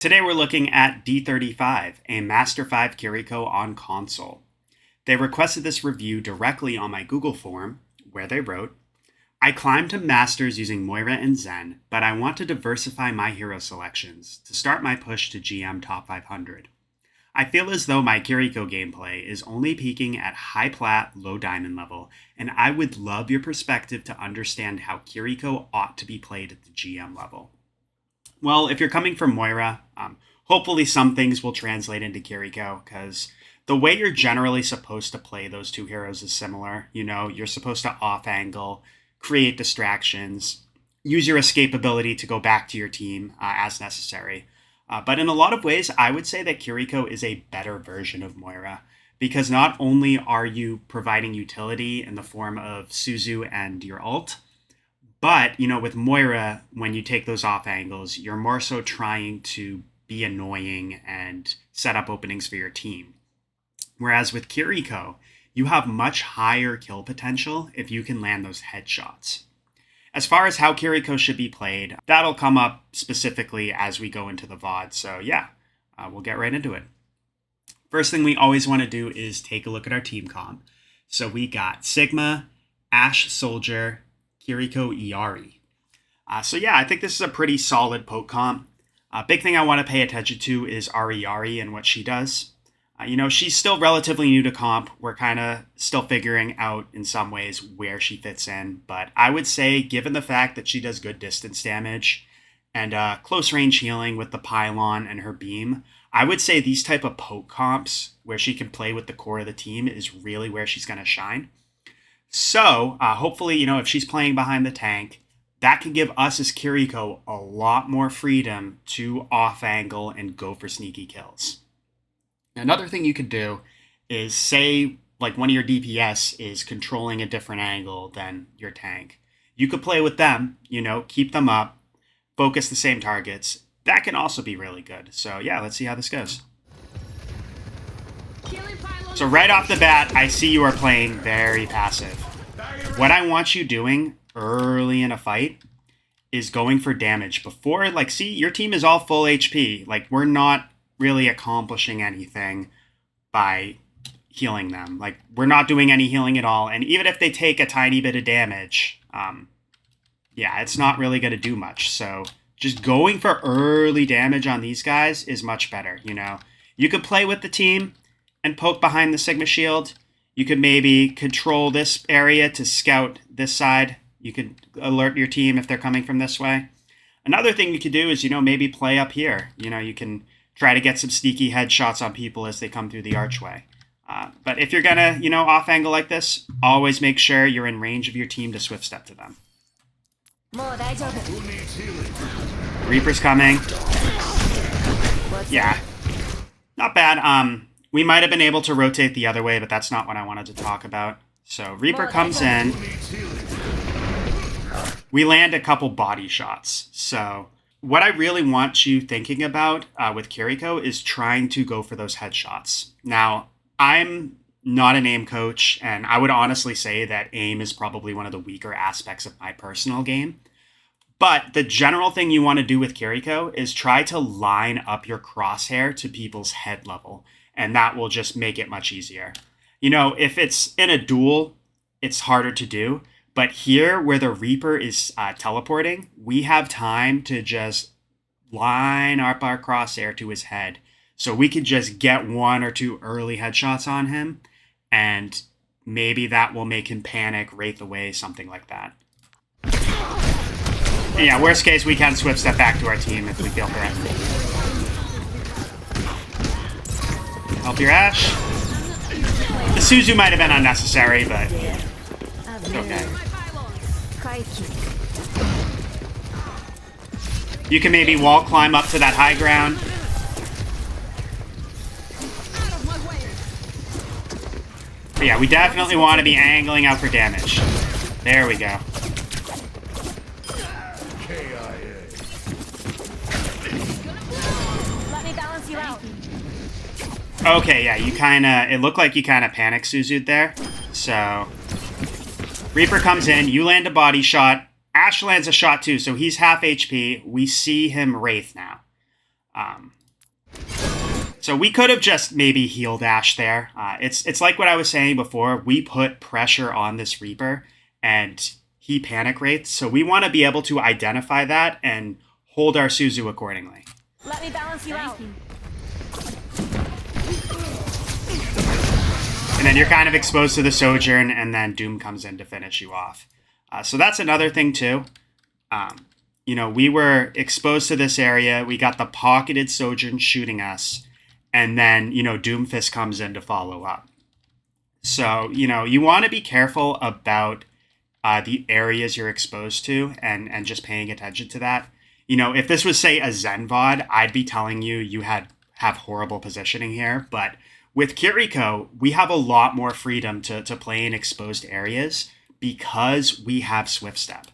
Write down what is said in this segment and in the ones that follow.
Today we're looking at D35, a Master 5 Kiriko on console. They requested this review directly on my Google form, where they wrote, I climbed to Masters using Moira and Zen, but I want to diversify my hero selections to start my push to GM Top 500. I feel as though my Kiriko gameplay is only peaking at high plat, low diamond level, and I would love your perspective to understand how Kiriko ought to be played at the GM level. Well, if you're coming from Moira, hopefully some things will translate into Kiriko, because the way you're generally supposed to play those two heroes is similar. You know, you're supposed to off-angle, create distractions, use your escape ability to go back to your team as necessary. But in a lot of ways, I would say that Kiriko is a better version of Moira, because not only are you providing utility in the form of Suzu and your ult, but, you know, with Moira, when you take those off angles, you're more so trying to be annoying and set up openings for your team. Whereas with Kiriko, you have much higher kill potential if you can land those headshots. As far as how Kiriko should be played, that'll come up specifically as we go into the VOD. So yeah, we'll get right into it. First thing we always want to do is take a look at our team comp. So we got Sigma, Ashe Soldier, Kiriko Iari. So yeah, I think this is a pretty solid poke comp. Big thing I want to pay attention to is Iari and what she does. You know, she's still relatively new to comp. We're kind of still figuring out in some ways where she fits in. But I would say, given the fact that she does good distance damage and close range healing with the pylon and her beam, I would say these type of poke comps where she can play with the core of the team is really where she's going to shine. So, hopefully, you know, if she's playing behind the tank, that can give us as Kiriko a lot more freedom to off-angle and go for sneaky kills. Another thing you could do is say, like, one of your DPS is controlling a different angle than your tank. You could play with them, you know, keep them up, focus the same targets. That can also be really good. So, yeah, let's see how this goes. So right off the bat, I see you are playing very passive. What I want you doing early in a fight is going for damage before, like, see, your team is all full HP. Like, we're not really accomplishing anything by healing them. Like, we're not doing any healing at all. And even if they take a tiny bit of damage, yeah, it's not really going to do much. So just going for early damage on these guys is much better, you know. You could play with the team and poke behind the Sigma shield. You could maybe control this area to scout this side. You could alert your team if they're coming from this way. Another thing you could do is, you know, maybe play up here. You know, you can try to get some sneaky headshots on people as they come through the archway. But if you're gonna, you know, off angle like this, always make sure you're in range of your team to swift step to them. Reaper's coming. Yeah, not bad. We might have been able to rotate the other way, but that's not what I wanted to talk about. So Reaper comes in. We land a couple body shots. So what I really want you thinking about with Kiriko is trying to go for those headshots. Now, I'm not an aim coach, and I would honestly say that aim is probably one of the weaker aspects of my personal game. But the general thing you want to do with Kiriko is try to line up your crosshair to people's head level, and that will just make it much easier. You know, if it's in a duel, it's harder to do. But here, where the Reaper is teleporting, we have time to just line up our crosshair to his head. So we could just get one or two early headshots on him, and maybe that will make him panic, wraith away, something like that. And yeah, worst case, we can swift step back to our team if we feel threatened. Help your Ashe. The Suzu might have been unnecessary, but okay. You can maybe wall climb up to that high ground. But yeah, we definitely want to be angling out for damage. There we go. Okay, yeah, you it looked like you kind of panic Suzu'd there. So Reaper comes in, you land a body shot, Ashe lands a shot too, so he's half HP. We see him Wraith now. So we could have just maybe healed Ashe there. It's like what I was saying before. We put pressure on this Reaper, and he panic wraiths. So we want to be able to identify that and hold our Suzu accordingly. Let me balance you out. And then you're kind of exposed to the Sojourn, and then Doom comes in to finish you off. So that's another thing too. You know, we were exposed to this area. We got the pocketed Sojourn shooting us. And then, you know, Doomfist comes in to follow up. So, you know, you want to be careful about the areas you're exposed to and just paying attention to that. You know, if this was, say, a Zen VOD, I'd be telling you you have horrible positioning here. But with Kiriko, we have a lot more freedom to play in exposed areas because we have Swift Step.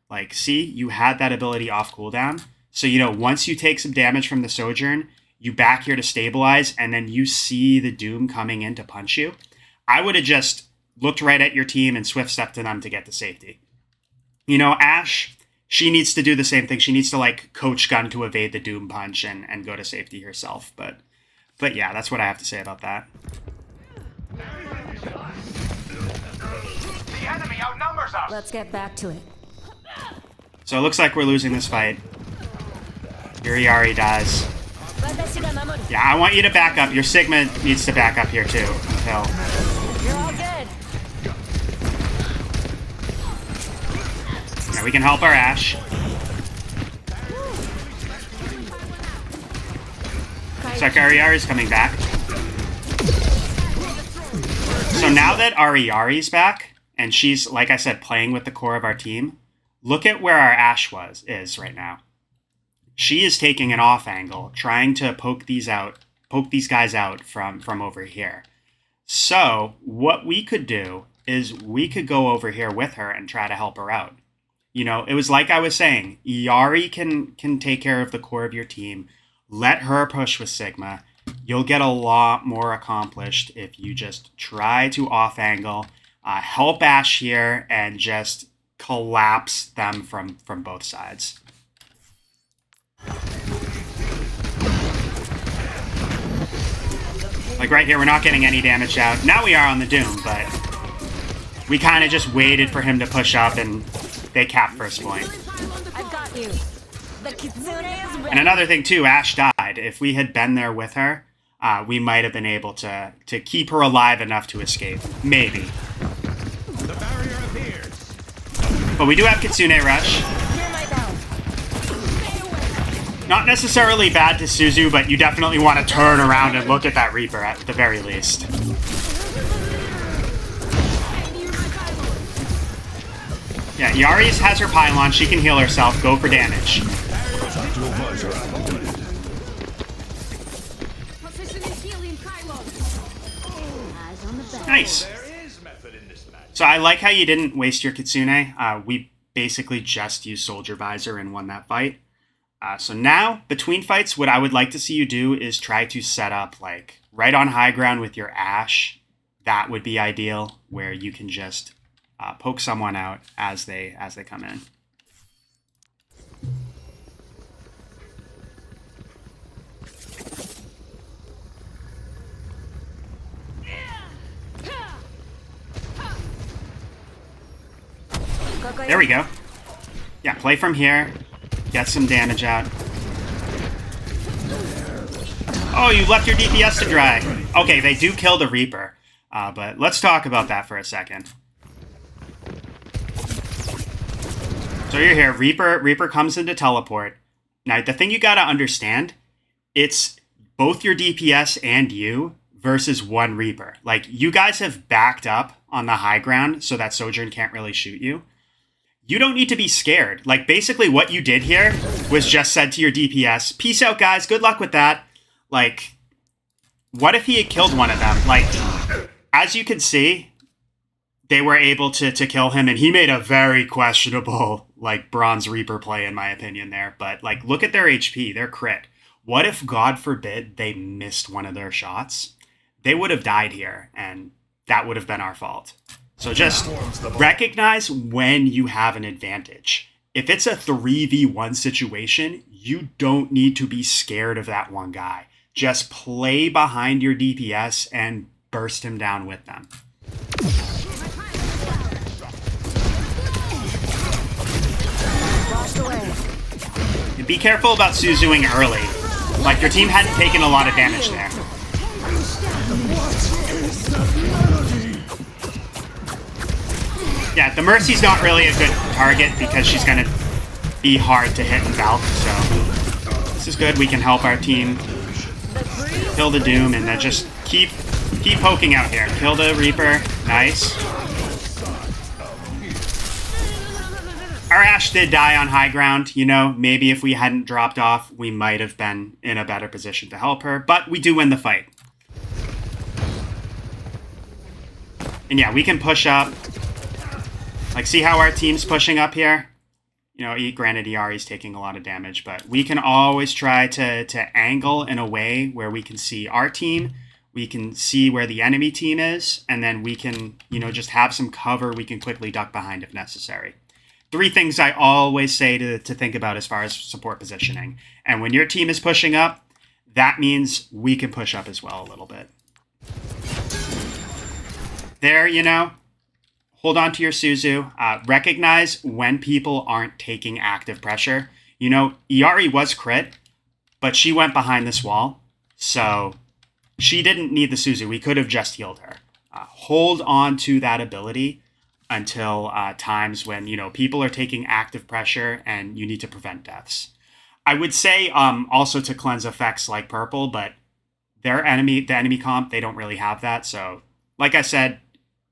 Like, see, you had that ability off cooldown. So, you know, once you take some damage from the Sojourn, you back here to stabilize, and then you see the Doom coming in to punch you. I would have just looked right at your team and Swift Step to them to get to safety. You know, Ashe, she needs to do the same thing. She needs to, like, coach gun to evade the Doom punch and go to safety herself. But yeah, that's what I have to say about that. The enemy outnumbers us. Let's get back to it. So it looks like we're losing this fight. Yuri dies. Yeah, I want you to back up. Your Sigma needs to back up here too. Phil. You're all good. Yeah, we can help our Ashe. Looks like Ariari's coming back. So now that Ariari's back, and she's, like I said, playing with the core of our team, look at where our Ashe is right now. She is taking an off angle, trying to poke these guys out from over here. So what we could do is we could go over here with her and try to help her out. You know, it was like I was saying, Yari can take care of the core of your team. Let her push with Sigma. You'll get a lot more accomplished if you just try to off angle, help Ashe here, and just collapse them from both sides. Like right here, we're not getting any damage out. Now we are on the Doom, but we kind of just waited for him to push up, and they capped first point. I've got you. The Kitsune is ready. And another thing too, Ashe died. If we had been there with her, we might have been able to keep her alive enough to escape. Maybe. The barrier appears. But we do have Kitsune Rush. Hear my bell. Not necessarily bad to Suzu, but you definitely want to turn around and look at that Reaper at the very least. Yeah, Yari's has her pylon. She can heal herself. Go for damage. Nice. So I like how you didn't waste your Kitsune. We basically just used Soldier Visor and won that fight. So now, between fights, what I would like to see you do is try to set up, like, right on high ground with your Ashe. That would be ideal, where you can just poke someone out as they come in. There we go. Yeah, play from here. Get some damage out. Oh, you left your DPS to dry. Okay, they do kill the Reaper. But let's talk about that for a second. So you're here. Reaper comes into teleport. Now, the thing you gotta understand, it's both your DPS and you versus one Reaper. Like, you guys have backed up on the high ground so that Sojourn can't really shoot you. You don't need to be scared. Like, basically what you did here was just said to your DPS, peace out, guys. Good luck with that. Like, what if he had killed one of them? Like, as you can see, they were able to kill him, and he made a very questionable, like, Bronze Reaper play, in my opinion, there. But, like, look at their HP, their crit. What if, God forbid, they missed one of their shots? They would have died here, and that would have been our fault. So just recognize when you have an advantage. if it's a 3v1 situation, you don't need to be scared of that one guy. Just play behind your DPS and burst him down with them. And be careful about Suzuing early. Like, your team hadn't taken a lot of damage there. Yeah, the Mercy's not really a good target because she's going to be hard to hit in Valk, so this is good. We can help our team kill the Doom and then just keep poking out here. Kill the Reaper. Nice. Our Ashe did die on high ground. You know, maybe if we hadn't dropped off, we might have been in a better position to help her, but we do win the fight. And yeah, we can push up. Like, see how our team's pushing up here? You know, granted, Iari's taking a lot of damage, but we can always try to angle in a way where we can see our team, we can see where the enemy team is, and then we can, you know, just have some cover we can quickly duck behind if necessary. 3 things I always say to think about as far as support positioning. And when your team is pushing up, that means we can push up as well a little bit. There, you know, hold on to your Suzu. Recognize when people aren't taking active pressure. You know, Iari was crit, but she went behind this wall, so she didn't need the Suzu. We could have just healed her. Hold on to that ability until times when, you know, people are taking active pressure and you need to prevent deaths. I would say also to cleanse effects like purple, but the enemy comp, they don't really have that. So, like I said,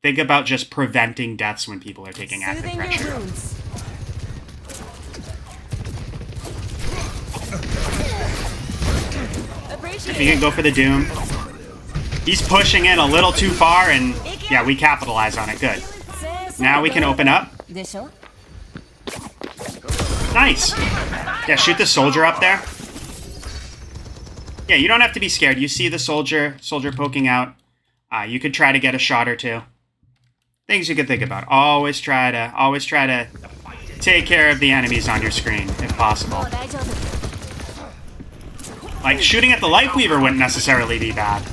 think about just preventing deaths when people are taking active pressure. If you can go for the Doom. He's pushing in a little too far, and yeah, we capitalize on it. Good. Now we can open up. Nice. Yeah, shoot the soldier up there. Yeah, you don't have to be scared. You see the soldier poking out. You could try to get a shot or two. Things you could think about. Always try to take care of the enemies on your screen if possible. Like, shooting at the Lightweaver wouldn't necessarily be bad,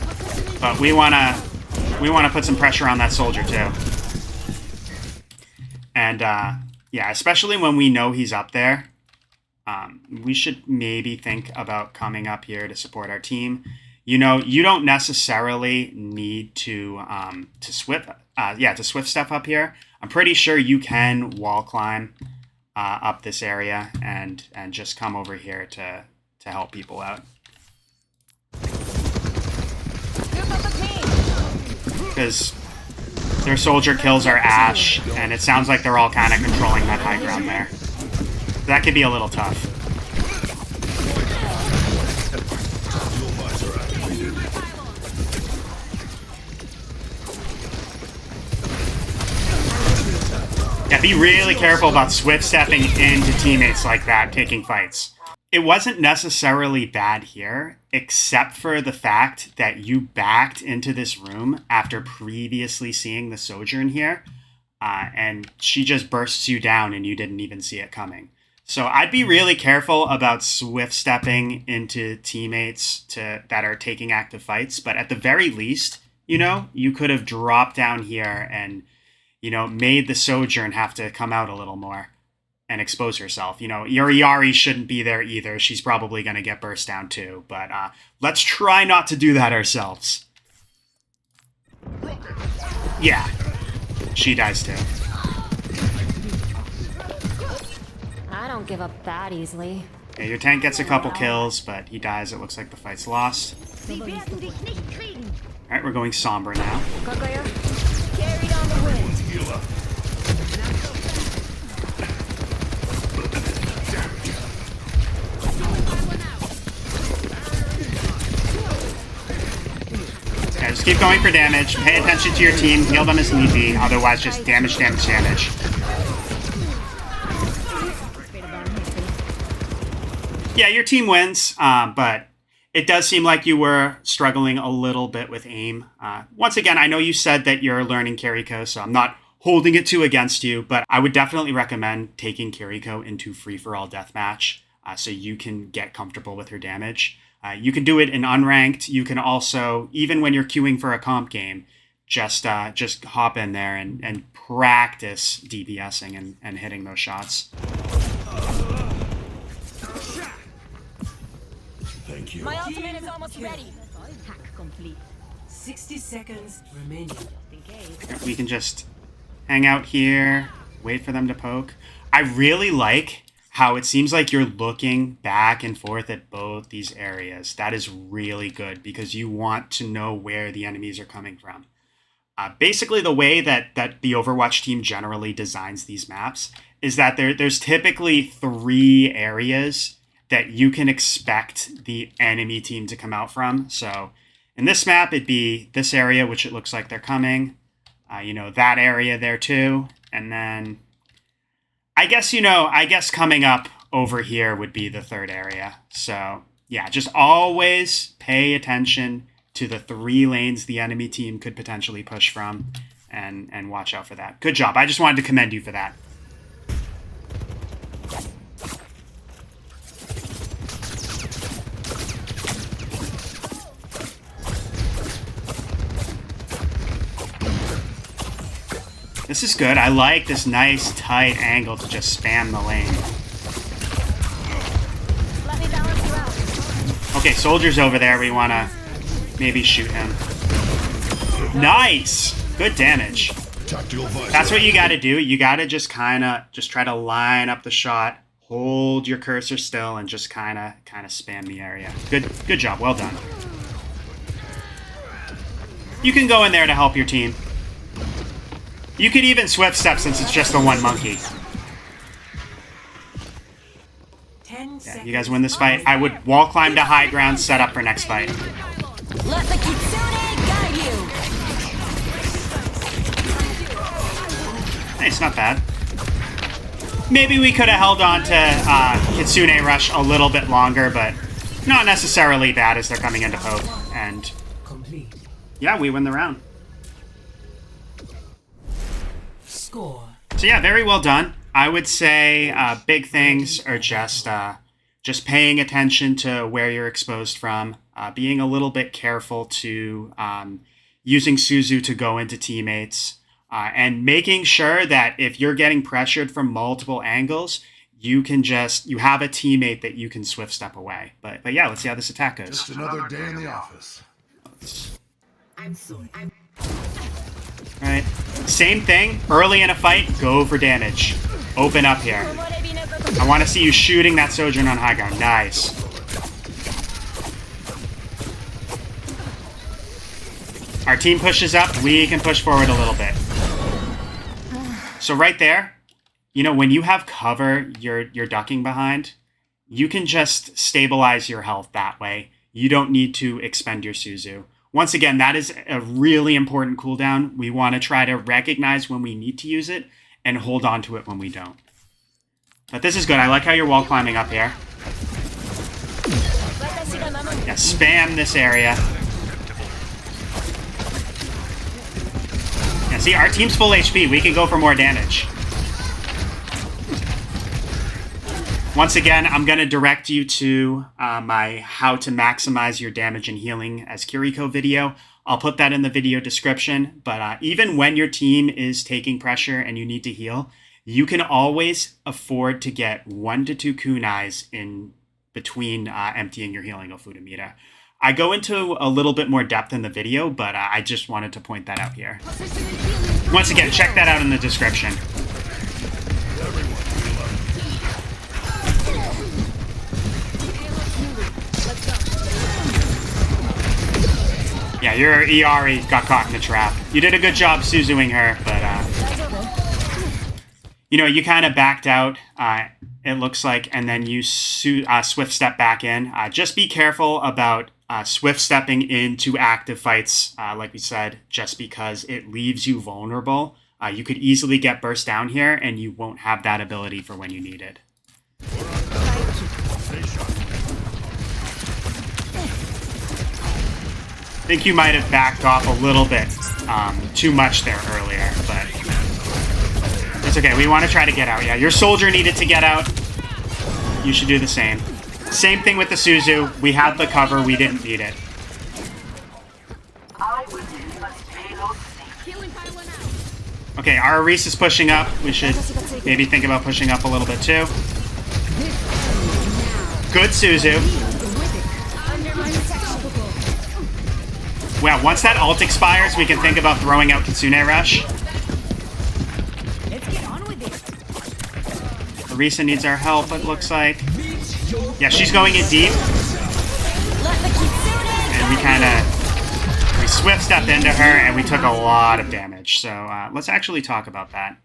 but we wanna put some pressure on that soldier too. And yeah, especially when we know he's up there, we should maybe think about coming up here to support our team. You know, you don't necessarily need to swift step up here. I'm pretty sure you can wall climb up this area and just come over here to help people out. Because their soldier kills our Ashe, and it sounds like they're all kind of controlling that high ground there. That could be a little tough. Yeah, be really careful about swift stepping into teammates like that, taking fights. It wasn't necessarily bad here, except for the fact that you backed into this room after previously seeing the Sojourn here, and she just bursts you down and you didn't even see it coming. So I'd be really careful about swift stepping into teammates that are taking active fights, but at the very least, you know, you could have dropped down here and, you know, made the Sojourn have to come out a little more and expose herself. You know, your Iari shouldn't be there either. She's probably going to get burst down too. But let's try not to do that ourselves. Yeah. She dies too. I don't give up that easily. Okay, your tank gets a couple kills, but he dies. It looks like the fight's lost. Alright, we're going somber now. Carried on the wind. Yeah, just keep going for damage. Pay attention to your team. Heal them as need be. Otherwise, just damage. Yeah, your team wins, but it does seem like you were struggling a little bit with aim. Once again, I know you said that you're learning Kiriko, so I'm not holding it to against you, but I would definitely recommend taking Kiriko into free-for-all deathmatch so you can get comfortable with her damage. You can do it in unranked. You can also, even when you're queuing for a comp game, just hop in there and practice DPSing and hitting those shots. Thank you. My ultimate is almost ready. Hack complete. 60 seconds remaining. We can just hang out here, wait for them to poke. I really like how it seems like you're looking back and forth at both these areas. That is really good because you want to know where the enemies are coming from. Basically, the way that the Overwatch team generally designs these maps is that there's typically 3 areas that you can expect the enemy team to come out from. So in this map, it'd be this area, which it looks like they're coming. That area there too. And then I guess coming up over here would be the 3rd area. So yeah, just always pay attention to the 3 lanes the enemy team could potentially push from and watch out for that. Good job. I just wanted to commend you for that. This is good. I like this nice tight angle to just spam the lane. Let me balance you out. Okay, soldier's over there. We want to maybe shoot him. Nice! Good damage. That's what you got to do. You got to just try to line up the shot, hold your cursor still, and just kind of spam the area. Good job. Well done. You can go in there to help your team. You could even swift step since it's just the one monkey. 10 Yeah, seconds. you guys win this fight. I would wall climb to high ground, set up for next fight. Let the Kitsune guide you. Hey, it's not bad. Maybe we could have held on to Kitsune Rush a little bit longer, but not necessarily bad as they're coming into poke. And Complete. yeah, we win the round. Score. So yeah, very well done. I would say big things are just paying attention to where you're exposed from, being a little bit careful to using Suzu to go into teammates, and making sure that if you're getting pressured from multiple angles, you have a teammate that you can swift step away. But yeah, let's see how this attack goes. Just another day in the office. All right, same thing. Early in a fight, go for damage. Open up here. I want to see you shooting that Sojourn on high ground. Nice. Our team pushes up. We can push forward a little bit. So right there, when you have cover you're ducking behind, you can just stabilize your health that way. You don't need to expend your Suzu. Once again, that is a really important cooldown. We want to try to recognize when we need to use it and hold on to it when we don't. But this is good. I like how you're wall climbing up here. Yeah, spam this area. Yeah, see, our team's full HP. We can go for more damage. Once again, I'm going to direct you to my how to maximize your damage and healing as Kiriko video. I'll put that in the video description. But even when your team is taking pressure and you need to heal, you can always afford to get 1 to 2 kunais in between emptying your healing of food meter. I go into a little bit more depth in the video, but I just wanted to point that out here. Once again, check that out in the description. Yeah, your ER got caught in the trap. You did a good job Suzuing her, but you kind of backed out, it looks like, and then you swift step back in. Just be careful about swift stepping into active fights, like we said, just because it leaves you vulnerable. You could easily get burst down here, and you won't have that ability for when you need it. I think you might have backed off a little bit too much there earlier, but It's okay. We want to try to get out. Yeah, your soldier needed to get out. You should do the same. Same thing with the Suzu. We had the cover. We didn't need it. Okay, our Reese is pushing up. We should maybe think about pushing up a little bit too. Good Suzu. Well, once that ult expires, we can think about throwing out Kitsune Rush. Let's get on with it. Arisa needs our help, it looks like. Yeah, she's going in deep. Let the Kitsune And we swift stepped into her, and we took a lot of damage. So let's actually talk about that.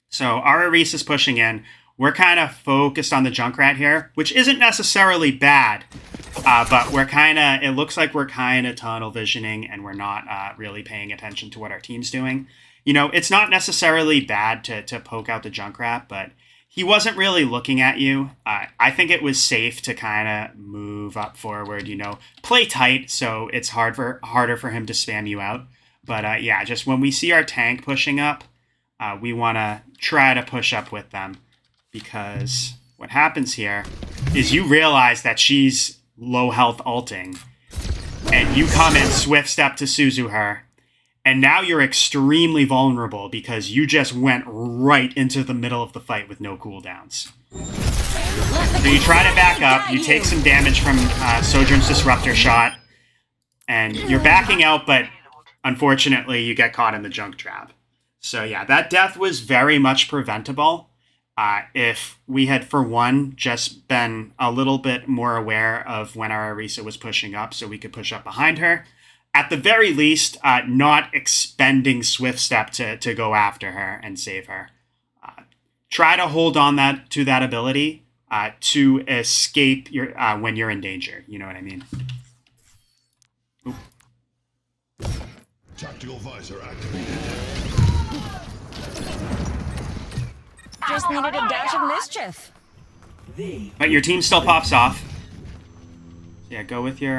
So our Arisa is pushing in. We're kind of focused on the Junkrat here, which isn't necessarily bad. But it looks like we're kind of tunnel visioning, and we're not really paying attention to what our team's doing. You know, it's not necessarily bad to poke out the Junkrat, but he wasn't really looking at you. I think it was safe to kind of move up forward, you know, play tight, so it's harder for him to spam you out. But yeah, just when we see our tank pushing up, we want to try to push up with them, because what happens here is you realize that she's low health ulting, and you come and swift step to Suzu her, and now you're extremely vulnerable because you just went right into the middle of the fight with no cooldowns. So you try to back up, you take some damage from Sojourn's Disruptor shot, and you're backing out, but unfortunately you get caught in the junk trap. So yeah, that death was very much preventable. If we had, for one, just been a little bit more aware of when our Arisa was pushing up so we could push up behind her. At the very least, not expending Swift Step to go after her and save her. Try to hold on to that ability to escape when you're in danger. You know what I mean? Oop. Tactical visor activated. just needed a dash of mischief. But your team still pops off. Yeah, go with your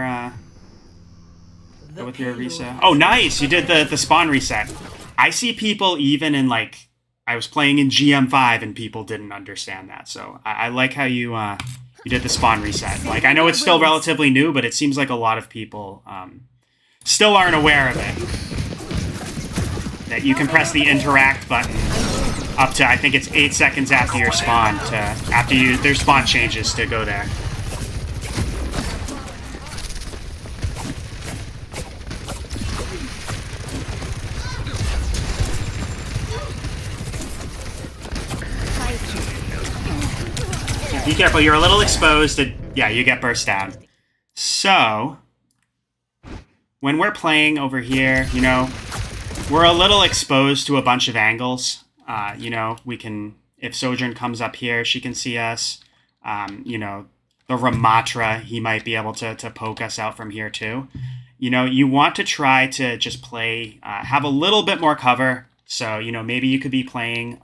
Arisa. Oh, nice! You did the spawn reset. I see people even in, like, I was playing in GM5 and people didn't understand that. So I like how you did the spawn reset. Like, I know it's still relatively new, but it seems like a lot of people still aren't aware of it. That you can press the interact button up to, I think it's 8 seconds after your spawn their spawn changes to go there. Be careful, you're a little exposed. Yeah, you get burst down. So, when we're playing over here, you know, we're a little exposed to a bunch of angles. You know, we can, if Sojourn comes up here, she can see us. You know, the Ramatra, he might be able to poke us out from here too. You know, you want to try to just play, have a little bit more cover. So, you know, maybe you could be playing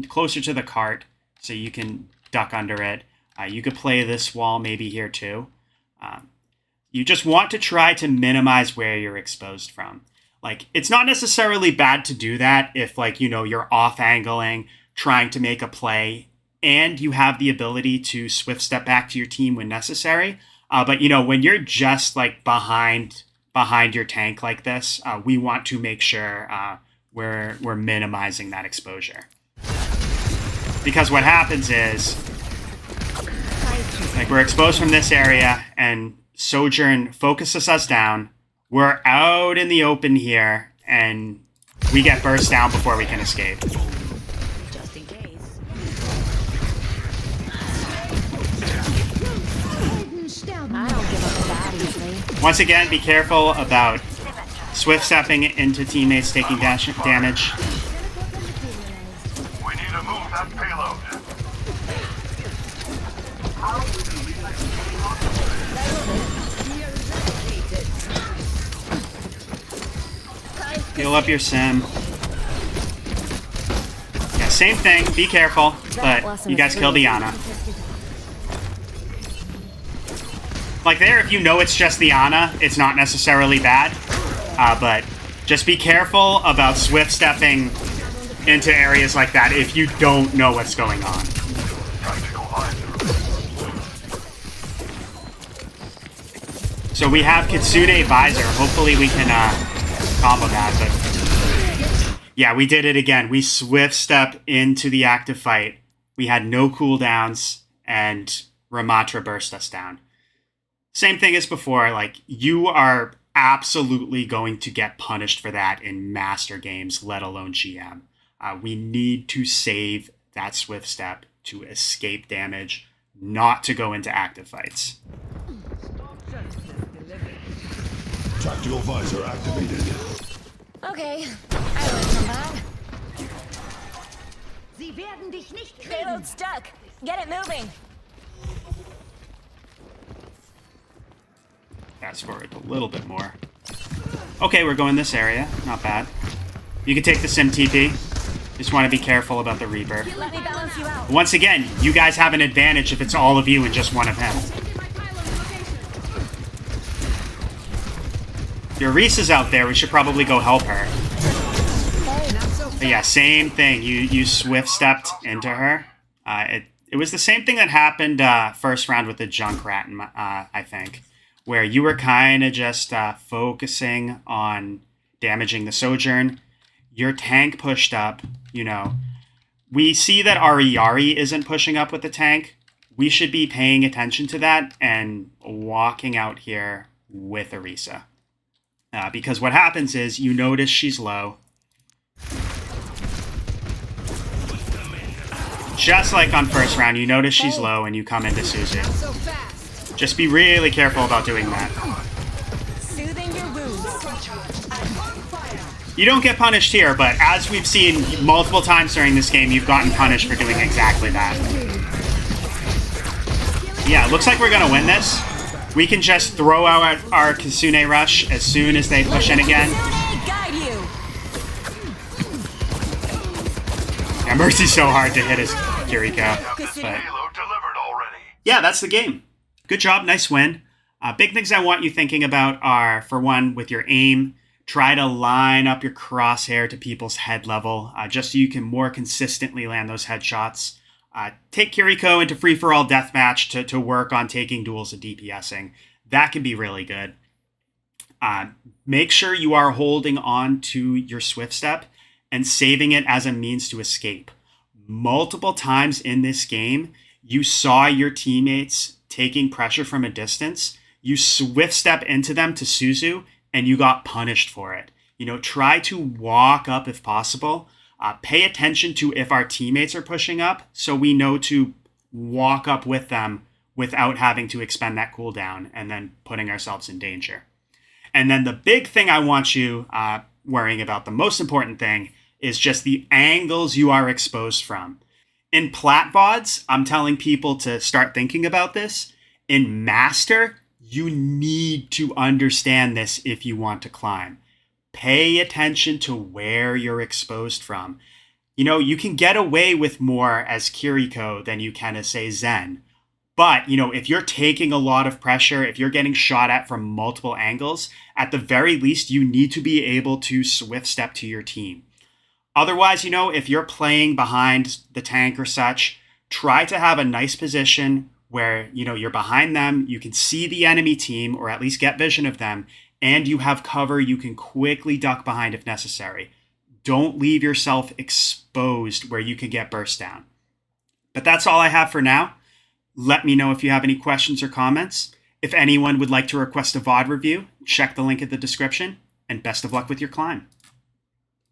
closer to the cart so you can duck under it. You could play this wall maybe here too. You just want to try to minimize where you're exposed from. Like, it's not necessarily bad to do that if, like, you know, you're off angling, trying to make a play, and you have the ability to swift step back to your team when necessary. But, you know, when you're just, like, behind your tank like this, we want to make sure we're minimizing that exposure. Because what happens is, like, we're exposed from this area, and Sojourn focuses us down. We're out in the open here, and we get burst down before we can escape. Just in case. I don't give up that easily. Once again, be careful about swift stepping into teammates taking damage. We need to move that payload. Heal up your sim. Yeah, same thing. Be careful, but you guys kill Diana. Like there, if you know it's just the Ana, it's not necessarily bad. But just be careful about swift stepping into areas like that if you don't know what's going on. Tactical visor. So we have Kitsune Visor. Hopefully we can combo that, but yeah, we did it again. We swift step into the active fight. We had no cooldowns, and Ramatra burst us down. Same thing as before, like, you are absolutely going to get punished for that in master games, let alone GM. We need to save that swift step to escape damage, not to go into active fights. Tactical visor activated. Okay, I learned from that. Sie werden dich nicht kriegen. Payload stuck. Get it moving. Fast forward a little bit more. Okay, we're going this area. Not bad. You can take the Sim TP. Just want to be careful about the Reaper. Let me balance you out. Once again, you guys have an advantage if it's all of you and just one of him. Your Reese is out there. We should probably go help her. But yeah, same thing. You swift stepped into her. It was the same thing that happened first round with the Junkrat, I think, where you were kind of just focusing on damaging the Sojourn. Your tank pushed up. You know, we see that Ariyari isn't pushing up with the tank. We should be paying attention to that and walking out here with Orisa. Because what happens is you notice she's low. Just like on first round, you notice she's low and you come into Suzu. Just be really careful about doing that. Soothing your wounds. You don't get punished here, but as we've seen multiple times during this game, you've gotten punished for doing exactly that. Yeah, it looks like we're going to win this. We can just throw out our Kitsune Rush as soon as they push in again. Guide you. Yeah, Mercy's so hard to hit his Kiriko. But Payload delivered already. yeah, that's the game. Good job, nice win. Big things I want you thinking about are, for one, with your aim, try to line up your crosshair to people's head level, just so you can more consistently land those headshots. Take Kiriko into free-for-all deathmatch to work on taking duels and DPSing. That can be really good. Make sure you are holding on to your swift step and saving it as a means to escape. Multiple times in this game, you saw your teammates taking pressure from a distance. You swift step into them to Suzu, and you got punished for it. You know, try to walk up if possible. Pay attention to if our teammates are pushing up, so we know to walk up with them without having to expend that cooldown and then putting ourselves in danger. And then the big thing I want you worrying about, the most important thing, is just the angles you are exposed from. In plat VODs, I'm telling people to start thinking about this. In Master, you need to understand this if you want to climb. Pay attention to where you're exposed from. You know, you can get away with more as Kiriko than you can as, say, Zen. But, you know, if you're taking a lot of pressure, if you're getting shot at from multiple angles, at the very least, you need to be able to swift step to your team. Otherwise, you know, if you're playing behind the tank or such, try to have a nice position where, you know, you're behind them, you can see the enemy team, or at least get vision of them, and you have cover you can quickly duck behind if necessary. Don't leave yourself exposed where you can get burst down. But that's all I have for now. Let me know if you have any questions or comments. If anyone would like to request a VOD review, check the link in the description, and best of luck with your climb.